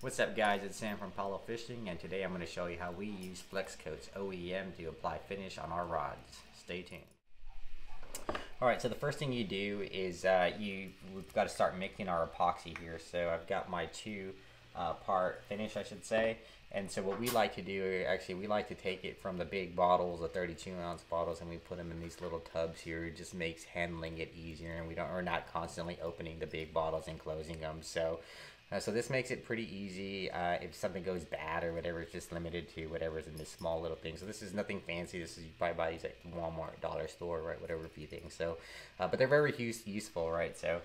What's up guys, it's Sam from Palo Fishing, and today I'm going to show you how we use Flex Coats OEM to apply finish on our rods. Stay tuned. Alright, so the first thing you do is we've got to start mixing our epoxy here. So I've got my two-part finish, I should say. And so what we like to do, actually we like to take it from the big bottles, the 32-ounce bottles, and we put them in these little tubs here. It just makes handling it easier, and we're not constantly opening the big bottles and closing them. So this makes it pretty easy. If something goes bad or whatever, it's just limited to whatever's in this small little thing. So this is nothing fancy. This is, you probably buy these at Walmart, dollar store, right? Whatever few things. So, but they're very useful, right? So,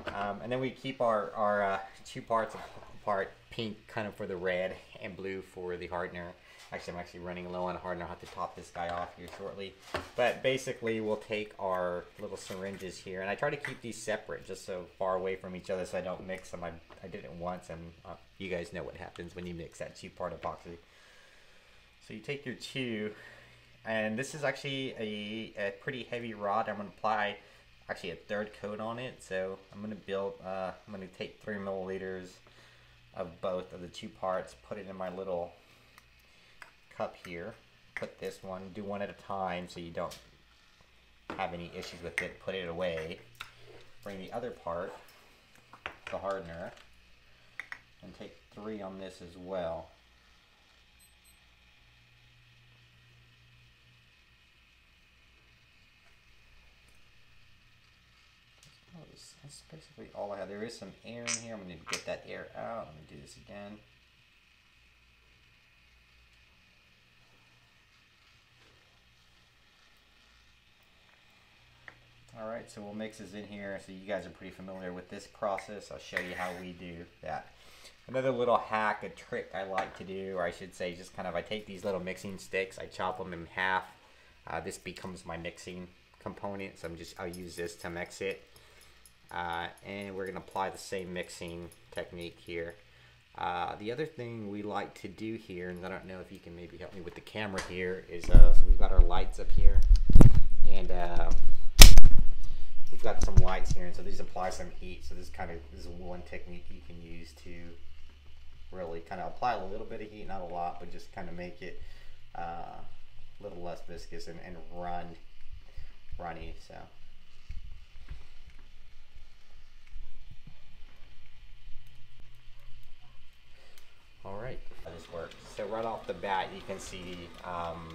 and then we keep our two parts apart, pink kind of for the red and blue for the hardener. Actually, I'm actually running low on hardener. I'll have to top this guy off here shortly. But basically, we'll take our little syringes here, and I try to keep these separate just so far away from each other so I don't mix them. I did it once, and you guys know what happens when you mix that two-part epoxy. So you take your two, and this is actually a pretty heavy rod. I'm going to apply actually a third coat on it. So I'm going to take 3 milliliters of both of the two parts, put it in my little cup here, put this one, do one at a time so you don't have any issues with it, put it away, bring the other part, the hardener, and take 3 on this as well. That's basically all I have. There is some air in here. I'm going to get that air out. Let me do this again. Alright, so we'll mix this in here. So you guys are pretty familiar with this process. I'll show you how we do that. Another little hack, a trick I like to do, or I should say just kind of, I take these little mixing sticks, I chop them in half. This becomes my mixing component, so I'll use this to mix it. And we're going to apply the same mixing technique here. The other thing we like to do here, and I don't know if you can maybe help me with the camera here, is so we've got our lights up here, and we've got some lights here, and so these apply some heat. So this is one technique you can use to really kind of apply a little bit of heat, not a lot, but just kind of make it a little less viscous and runny. So. Alright, how this works. So right off the bat, you can see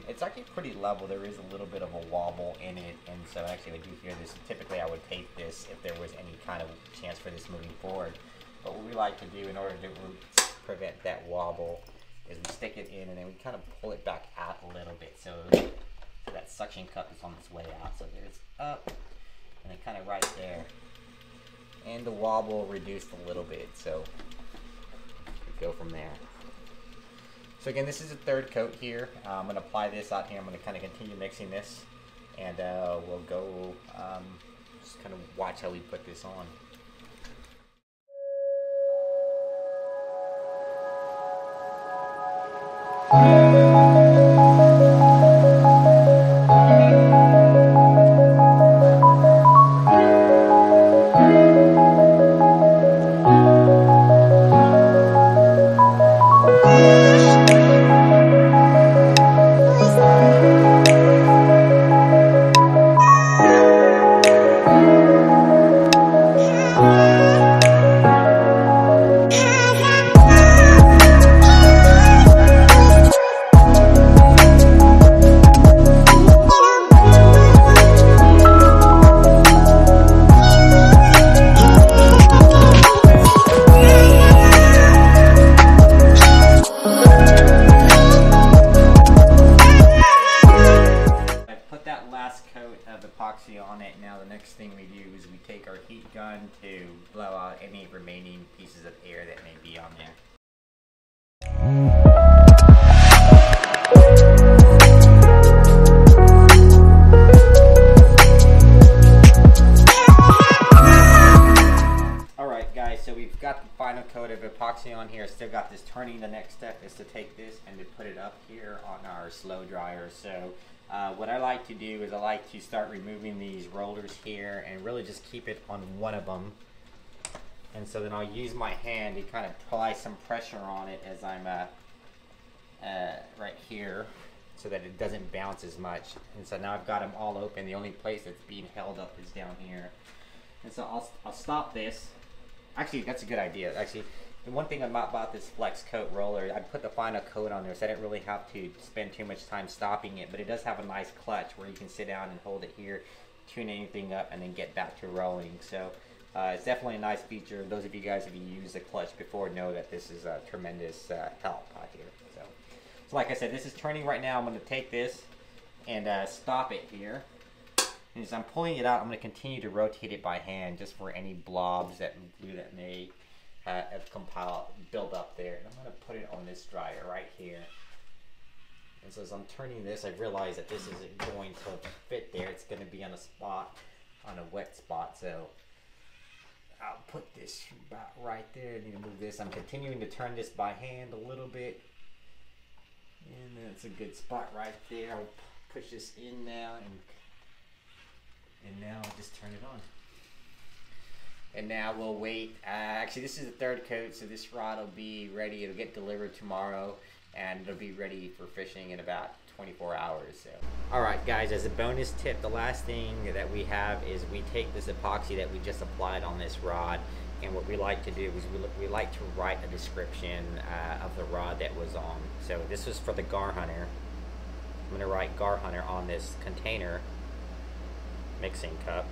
it's actually pretty level. There is a little bit of a wobble in it, and so actually I do hear this. Typically I would tape this if there was any kind of chance for this moving forward. But what we like to do in order to prevent that wobble is we stick it in and then we kind of pull it back out a little bit. So that suction cup is on its way out. So there's up, and then kind of right there. And the wobble reduced a little bit, so go from there. So again, this is a third coat here. I'm going to apply this out here. I'm going to kind of continue mixing this, and we'll go just kind of watch how we put this on. Epoxy on it. Now the next thing we do is we take our heat gun to blow out any remaining pieces of air that may be on there. Alright guys, so we've got the final coat of epoxy on here. Still got this turning. The next step is to take this and to put it up here on our slow dryer. So what I like to do is I like to start removing these rollers here and really just keep it on one of them And so then I'll use my hand to kind of apply some pressure on it as I'm right here, so that it doesn't bounce as much. And so now I've got them all open. The only place that's being held up is down here. And so I'll stop this. Actually, that's a good idea. Actually, the one thing about this Flex Coat roller, I put the final coat on there, so I didn't really have to spend too much time stopping it, but it does have a nice clutch where you can sit down and hold it here, tune anything up, and then get back to rolling. So it's definitely a nice feature. Those of you guys who have used the clutch before know that this is a tremendous help out here. So like I said, this is turning right now. I'm going to take this and stop it here. And as I'm pulling it out, I'm going to continue to rotate it by hand just for any blobs that may have build up there. And I'm going to put it on this dryer right here. And so as I'm turning this, I realize that this isn't going to fit there. It's going to be on a spot, on a wet spot. So I'll put this about right there. I need to move this. I'm continuing to turn this by hand a little bit. And that's a good spot right there. I'll push this in now, and now I'll just turn it on. And now we'll wait. Actually, this is the third coat, so this rod will be ready. It'll get delivered tomorrow, and it'll be ready for fishing in about 24 hours. So, all right, guys. As a bonus tip, the last thing that we have is we take this epoxy that we just applied on this rod. And what we like to do is we like to write a description of the rod that was on. So this was for the Gar Hunter. I'm going to write Gar Hunter on this container mixing cup.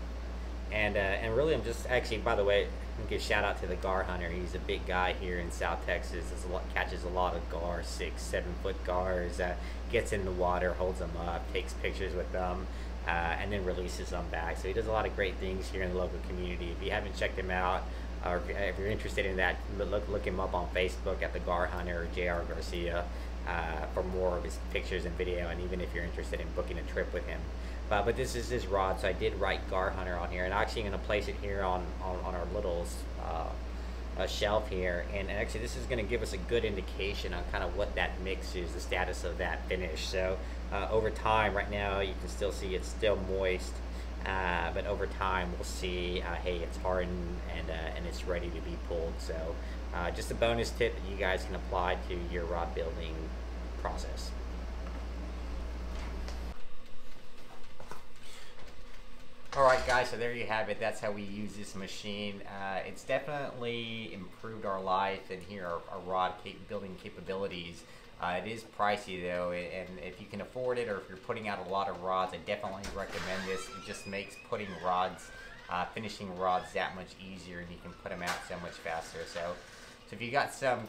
And really I'm just, actually, by the way, I'm going to give a shout out to the Gar Hunter. He's a big guy here in South Texas. Catches a lot of gar, 6-7 foot gars, gets in the water, holds them up, takes pictures with them, and then releases them back. So he does a lot of great things here in the local community. If you haven't checked him out, or if you're interested in that, look him up on Facebook at the Gar Hunter or JR Garcia for more of his pictures and video, and even if you're interested in booking a trip with him. But this is his rod, so I did write Gar Hunter on here, and I'm actually going to place it here on our little shelf here, and actually this is going to give us a good indication on kind of what that mix is, the status of that finish. So over time, right now you can still see it's still moist. But over time we'll see, hey, it's hardened and it's ready to be pulled. So just a bonus tip that you guys can apply to your rod building process. Alright guys, so there you have it. That's how we use this machine. It's definitely improved our life and here our rod building capabilities. It is pricey though, and if you can afford it, or if you're putting out a lot of rods, I definitely recommend this. It just makes putting rods, finishing rods that much easier, and you can put them out so much faster. So if you got some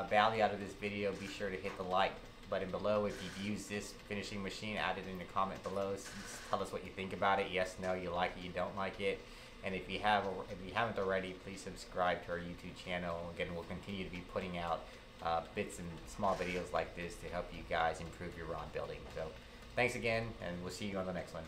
value out of this video, be sure to hit the like button below. If you've used this finishing machine, add it in the comment below. Just tell us what you think about it. Yes, no, you like it, you don't like it. And if you haven't already, please subscribe to our YouTube channel. Again, we'll continue to be putting out bits and small videos like this to help you guys improve your rod building. So thanks again, and we'll see you on the next one.